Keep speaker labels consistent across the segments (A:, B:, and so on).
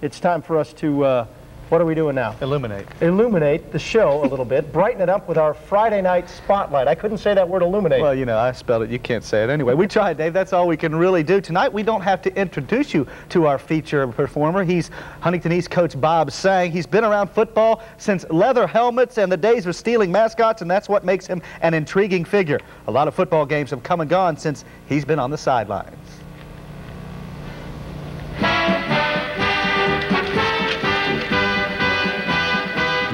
A: it's time for us to, what are we doing now?
B: Illuminate.
A: Illuminate the show a little bit, brighten it up with our Friday night spotlight. I couldn't say that word illuminate.
B: Well, you know, I spelled it. You can't say it anyway. We tried, Dave. That's all we can really do. Tonight, we don't have to introduce you to our feature performer. He's Huntington East coach Bob Sang. He's been around football since leather helmets and the days of stealing mascots, and that's what makes him an intriguing figure. A lot of football games have come and gone since he's been on the sidelines.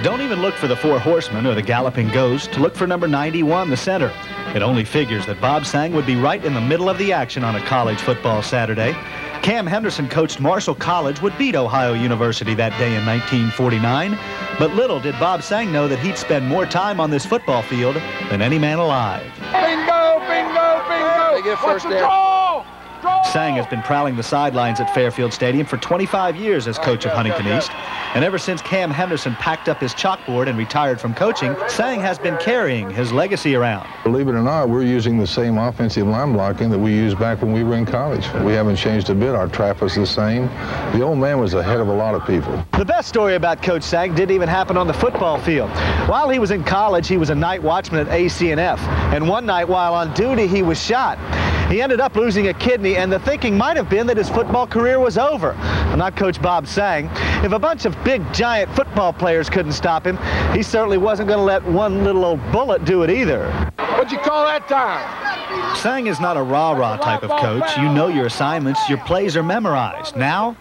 B: Don't even look for the Four Horsemen or the Galloping Ghost. Look for number 91, the center. It only figures that Bob Sang would be right in the middle of the action on a college football Saturday. Cam Henderson coached Marshall College would beat Ohio University that day in 1949. But little did Bob Sang know that he'd spend more time on this football field than any man alive.
C: Bingo, bingo, bingo! They get first down.
B: Sang has been prowling the sidelines at Fairfield Stadium for 25 years as coach of Huntington East. And ever since Cam Henderson packed up his chalkboard and retired from coaching, Sang has been carrying his legacy around.
D: Believe it or not, we're using the same offensive line blocking that we used back when we were in college. We haven't changed a bit. Our trap is the same. The old man was ahead of a lot of people.
B: The best story about Coach Sang didn't even happen on the football field. While he was in college, he was a night watchman at ACNF. And one night while on duty, he was shot. He ended up losing a kidney, and the thinking might have been that his football career was over. Well, not Coach Bob Sang. If a bunch of big, giant football players couldn't stop him, he certainly wasn't going to let one little old bullet do it either.
C: What'd you call that time?
B: Sang is not a rah-rah type of coach. You know your assignments, your plays are memorized. Now,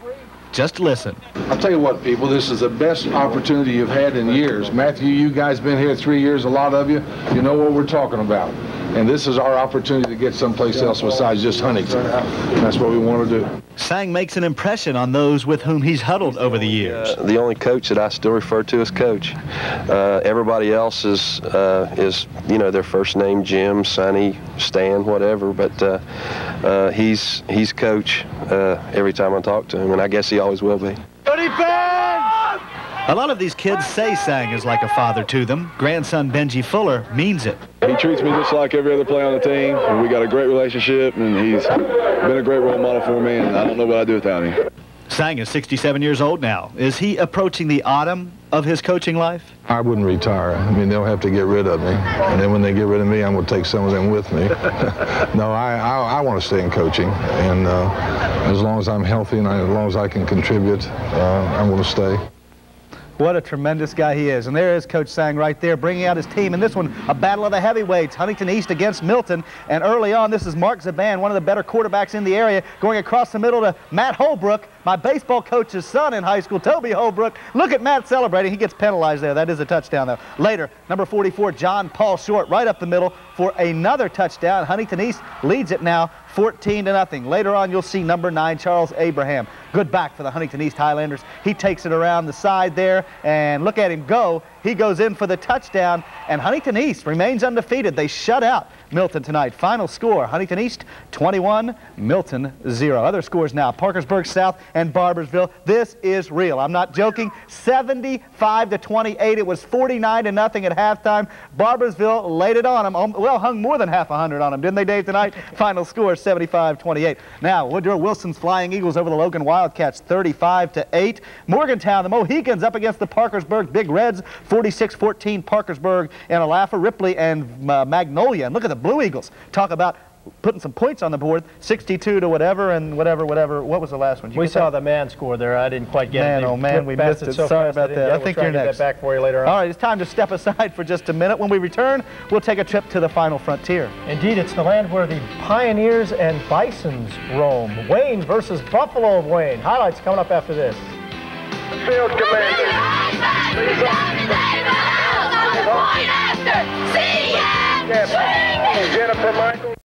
B: just listen.
C: I'll tell you what, people, this is the best opportunity you've had in years. Matthew, you guys been here 3 years, a lot of you. You know what we're talking about. And this is our opportunity to get someplace else besides just Huntington. And that's what we want to do.
B: Sang makes an impression on those with whom he's huddled over the years.
E: The only coach that I still refer to as coach. Everybody else is you know, their first name, Jim, Sonny, Stan, whatever. But he's coach every time I talk to him, and I guess he always will be.
B: A lot of these kids say Sang is like a father to them. Grandson Benji Fuller means it.
F: He treats me just like every other player on the team. And we got a great relationship, and he's been a great role model for me, and I don't know what I'd do without him.
B: Sang is 67 years old now. Is he approaching the autumn of his coaching life?
D: I wouldn't retire. I mean, they'll have to get rid of me. And then when they get rid of me, I'm going to take some of them with me. No, I want to stay in coaching. And as long as I'm healthy and as long as I can contribute, I'm going to stay.
B: What a tremendous guy he is. And there is Coach Sang right there bringing out his team. And this one, a battle of the heavyweights, Huntington East against Milton. And early on, this is Mark Zaban, one of the better quarterbacks in the area, going across the middle to Matt Holbrook, my baseball coach's son in high school, Toby Holbrook. Look at Matt celebrating. He gets penalized there. That is a touchdown, though. Later, number 44, John Paul Short, right up the middle for another touchdown. Huntington East leads it now 14-0. Later on, you'll see number 9, Charles Abraham. Good back for the Huntington East Highlanders. He takes it around the side there, and look at him go. He goes in for the touchdown, and Huntington East remains undefeated. They shut out Milton tonight. Final score, Huntington East 21, Milton 0. Other scores now, Parkersburg South and Barboursville. This is real. I'm not joking. 75-28. It was 49-0 at halftime. Barboursville laid it on them. Well, hung more than half 100 on them, didn't they, Dave, tonight? Final score, 75-28. Now, Woodrow Wilson's Flying Eagles over the Logan Wildcats, 35-8. Morgantown, the Mohicans up against the Parkersburg Big Reds, 46-14. Parkersburg and Alafa, Ripley and Magnolia. And look at the Blue Eagles. Talk about putting some points on the board, 62 to whatever and whatever. What was the last one?
A: We saw the man score there. I didn't quite get it.
B: Man, oh man, we missed it. Sorry about that. I think you're next.
A: We'll try to get that back for you later on.
B: All right, it's time to step aside for just a minute. When we return, we'll take a trip to the final frontier.
A: Indeed, it's the land where the Pioneers and Bisons roam. Wayne versus Buffalo of Wayne. Highlights coming up after this.
C: Field commander. Jennifer Michael.